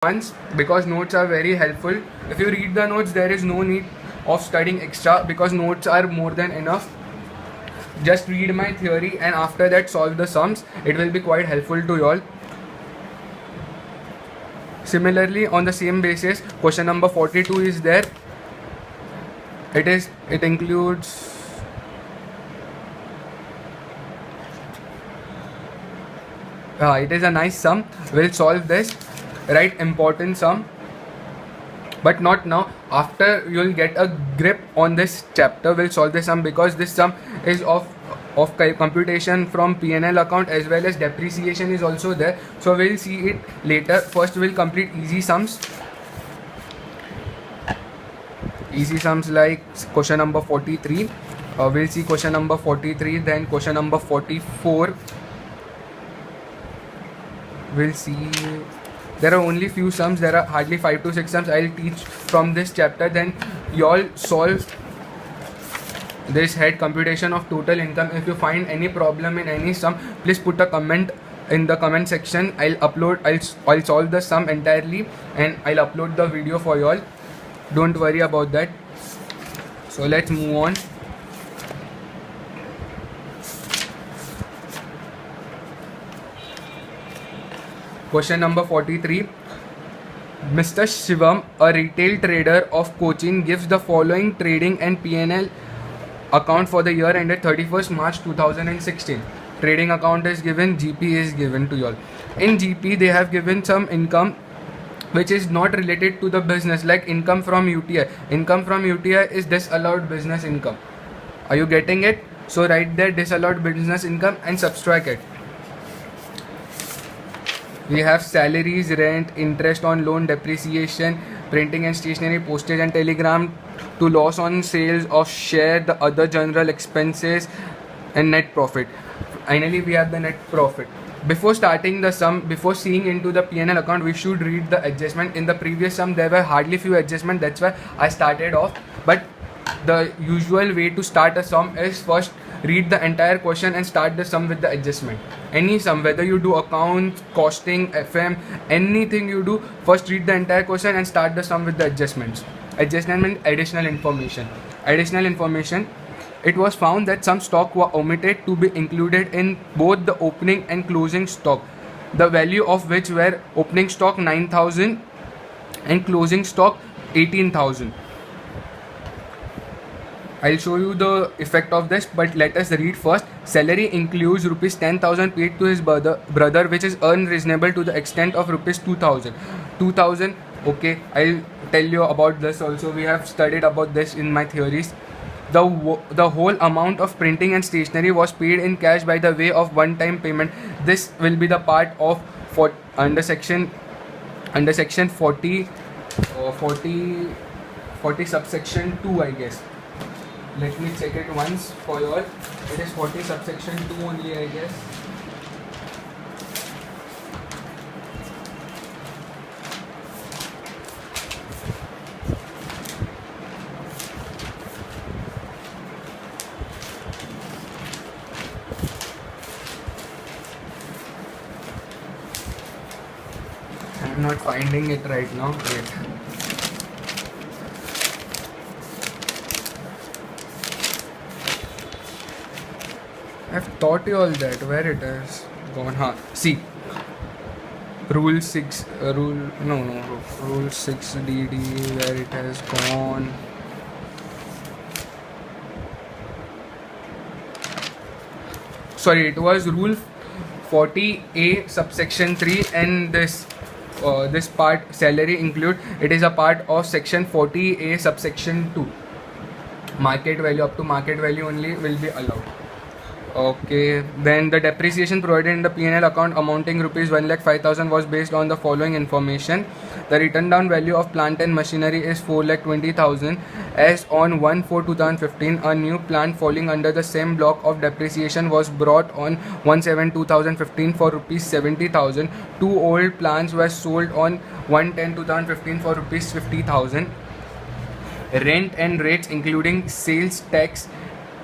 once because notes are very helpful. If you read the notes, there is no need of studying extra because notes are more than enough. Just read my theory and after that solve the sums. It will be quite helpful to you all. Similarly, on the same basis, question number 42 is there. It includes it is a nice sum. We'll solve this. Write important sum, but not now. After you'll get a grip on this chapter, we'll solve this sum because this sum is of computation from P&L account as well as depreciation is also there. So we'll see it later. First we'll complete easy sums. Easy sums like question number 43. We'll see question number 43, then question number 44. We'll see. There are only few sums. There are hardly 5 to 6 sums I'll teach from this chapter. Then you all solve this head computation of total income. If you find any problem in any sum, please put a comment in the comment section. I'll solve the sum entirely and I'll upload the video for you all. Don't worry about that. So let's move on. Question number 43. Mr. Shivam, a retail trader of Cochin, gives the following trading and P&L account for the year ended 31st March 2016. Trading account is given, GP is given to you all. In GP, they have given some income which is not related to the business, like income from UTI. Income from UTI is disallowed business income. Are you getting it? So write there disallowed business income and subtract it. We have salaries, rent, interest on loan, depreciation, printing and stationery, postage and telegram, to loss on sales of share, the other general expenses and net profit. Finally, we have the net profit. Before starting the sum, before seeing into the P&L account, we should read the adjustment. In the previous sum, there were hardly few adjustments. That's why I started off. But the usual way to start a sum is first read the entire question and start the sum with the adjustment. Any sum, whether you do accounts, costing, FM, anything you do, first read the entire question and start the sum with the adjustments. Adjustment means additional information. Additional information. It was found that some stock were omitted to be included in both the opening and closing stock, the value of which were opening stock 9,000 and closing stock 18,000. I'll show you the effect of this, but let us read first. Salary includes rupees 10,000 paid to his brother, which is unreasonable to the extent of rupees 2,000. 2,000. Okay, I'll tell you about this also. We have studied about this in my theories. The whole amount of printing and stationery was paid in cash by the way of one-time payment. This will be the part of under section 40 subsection 2, I guess. Let me check it once for you all. It is 40 subsection 2 only, I guess. I'm not finding it right now. Wait. I've taught you all that. Where it is gone? See. Rule 6. Rule 6 DD. Where it has gone? Sorry, it was rule 40A subsection 3 and this part salary include. It is a part of section 40A subsection 2. Market value, up to market value only will be allowed. Okay, then the depreciation provided in the P&L account amounting rupees 1,05,000 was based on the following information. The written down value of plant and machinery is 4,20,000. As on 1/4/2015, a new plant falling under the same block of depreciation was brought on 1/7/2015 for rupees 70,000. Two old plants were sold on 1/10/2015 for rupees 50,000. Rent and rates including sales tax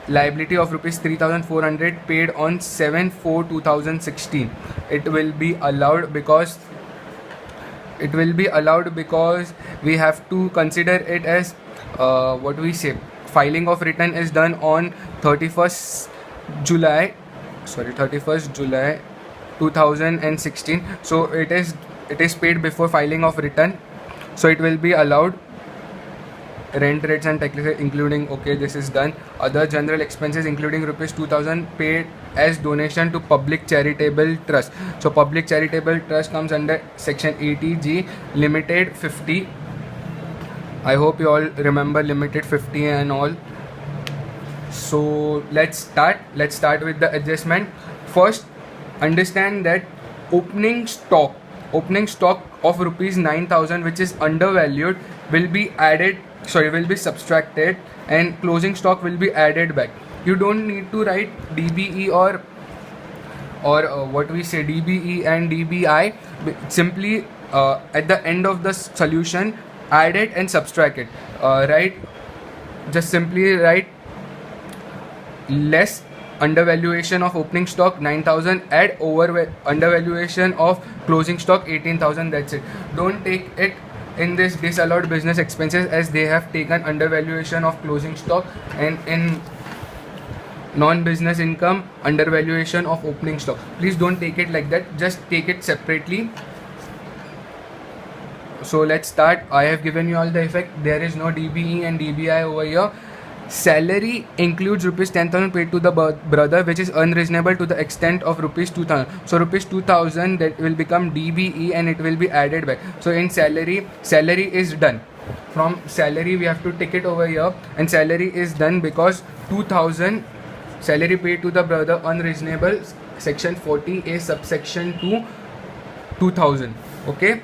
liability of rupees 3,400 paid on 7/4/2016. It will be allowed because it will be allowed because we have to consider it as what we say, filing of return is done on 31st July 2016. So it is paid before filing of return, so it will be allowed. Rent rates and taxes including, okay, this is done. Other general expenses including rupees 2000 paid as donation to public charitable trust. So public charitable trust comes under section 80G, limited 50. I hope you all remember limited 50 and all. So let's start with the adjustment. First, understand that opening stock of rupees 9000 which is undervalued will be subtracted, and closing stock will be added back. You don't need to write DBE or what we say, DBE and DBI. Simply at the end of the solution, add it and subtract it. Just simply write less undervaluation of opening stock 9000, add over undervaluation of closing stock 18000. That's it. Don't take it in this disallowed business expenses, as they have taken undervaluation of closing stock, and in non-business income undervaluation of opening stock. Please don't take it like that, just take it separately. So let's start. I have given you all the effect. There is no DBE and DBI over here. Salary includes rupees 10,000 paid to the brother, which is unreasonable to the extent of rupees 2,000. So rupees 2,000, that will become DBE and it will be added back. So in salary is done. From salary we have to take it over here, and salary is done because 2,000 salary paid to the brother unreasonable, section 40A subsection 2, 2,000. Okay,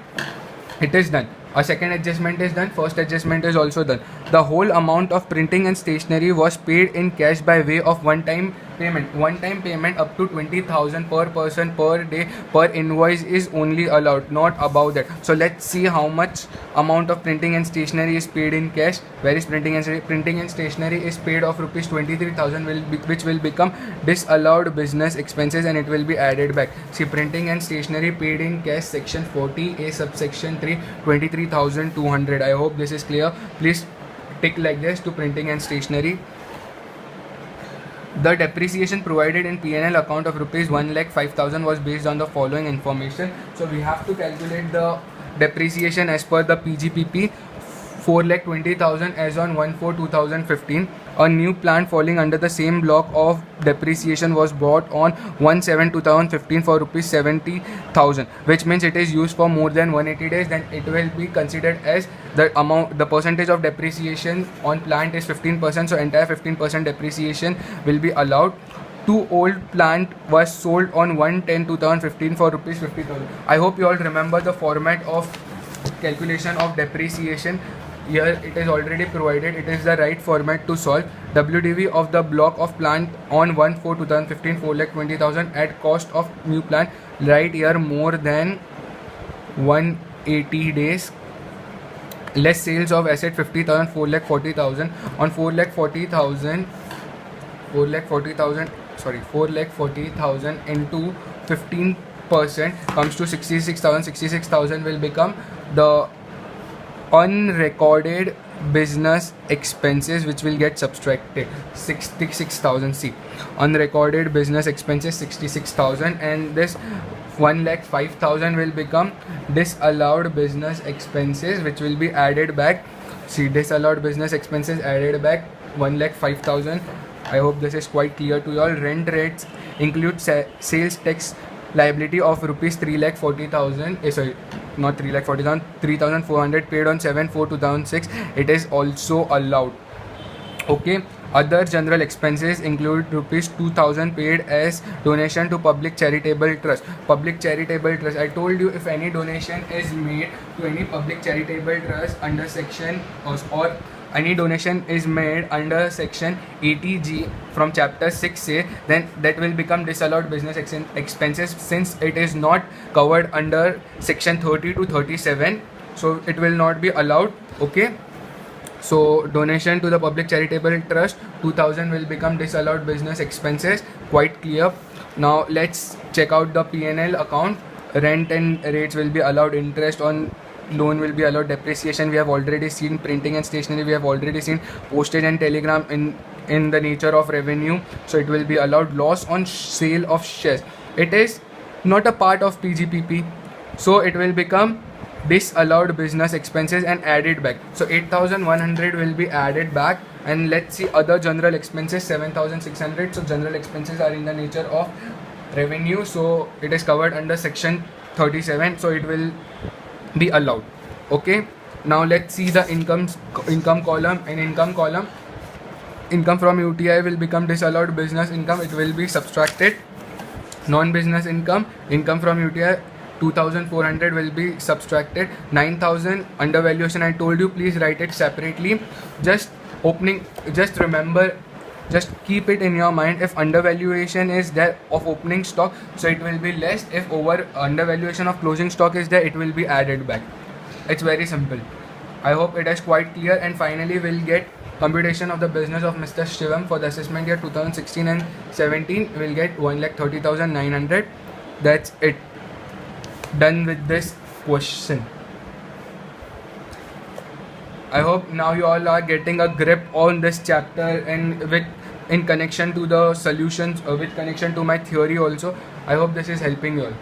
it is done. A second adjustment is done. First adjustment is also done. The whole amount of printing and stationery was paid in cash by way of one-time payment. One-time payment up to 20,000 per person per day per invoice is only allowed, not above that. So let's see how much amount of printing and stationery is paid in cash. Where is printing and stationery is paid of rupees 23,000, which will become disallowed business expenses, and it will be added back. See, printing and stationery paid in cash, section 40A subsection 3, 23,200. I hope this is clear. Please tick like this to printing and stationery. The depreciation provided in P&L account of rupees 1,05,000 was based on the following information. So we have to calculate the depreciation as per the PGPP. 4,20,000 as on 1/4/2015. A new plant falling under the same block of depreciation was bought on 1/7/2015 for rupees 70,000, which means it is used for more than 180 days. Then it will be considered as the amount. The percentage of depreciation on plant is 15%, so entire 15% depreciation will be allowed. Two old plant was sold on 1/10/2015 for rupees 50,000. I hope you all remember the format of calculation of depreciation. Here it is already provided. It is the right format to solve. WDV of the block of plant on 1/4/2015 4,20,000 at cost of new plant. Right here, more than 180 days. Less sales of asset 50,000 4,40,000 on 4,40,000 into 15% comes to 66,000. 66,000 will become the unrecorded business expenses, which will get subtracted. 66,000. See, unrecorded business expenses 66,000, and this 1,05,000 will become disallowed business expenses, which will be added back. See, disallowed business expenses added back 1,05,000. I hope this is quite clear to you all. Rent rates include sales tax liability of rupees 3,40,000. Not 3,40,000, 3,400 paid on 7/4/2006. It is also allowed. Okay. Other general expenses include rupees 2,000 paid as donation to public charitable trust. Public charitable trust. I told you, if any donation is made to any public charitable trust under section or any donation is made under section 80G from chapter 6A, then that will become disallowed business expenses, since it is not covered under section 30 to 37. So it will not be allowed. Okay. So donation to the public charitable trust 2,000 will become disallowed business expenses. Quite clear. Now let's check out the P&L account. Rent and rates will be allowed. Interest on loan will be allowed. Depreciation we have already seen. Printing and stationery we have already seen. Postage and telegram in the nature of revenue, so it will be allowed. Loss on sale of shares, it is not a part of PGPP, so it will become disallowed business expenses and added back. So 8,100 will be added back. And let's see other general expenses, 7,600. So general expenses are in the nature of revenue, so it is covered under section 37, so it will be allowed. Okay, now let's see the income column. In income column, income from UTI will become disallowed business income, it will be subtracted. Non-business income, income from UTI 2,400 will be subtracted. 9,000 undervaluation, I told you please write it separately. Just remember, just keep it in your mind, if undervaluation is there of opening stock, so it will be less. If over undervaluation of closing stock is there, it will be added back. It's very simple. I hope it is quite clear. And finally we'll get computation of the business of Mr. Shivam for the assessment year 2016 and 17. We'll get 1,30,900. That's it. Done with this question. I hope now you all are getting a grip on this chapter, and in connection to the solutions, with connection to my theory also. I hope this is helping you all.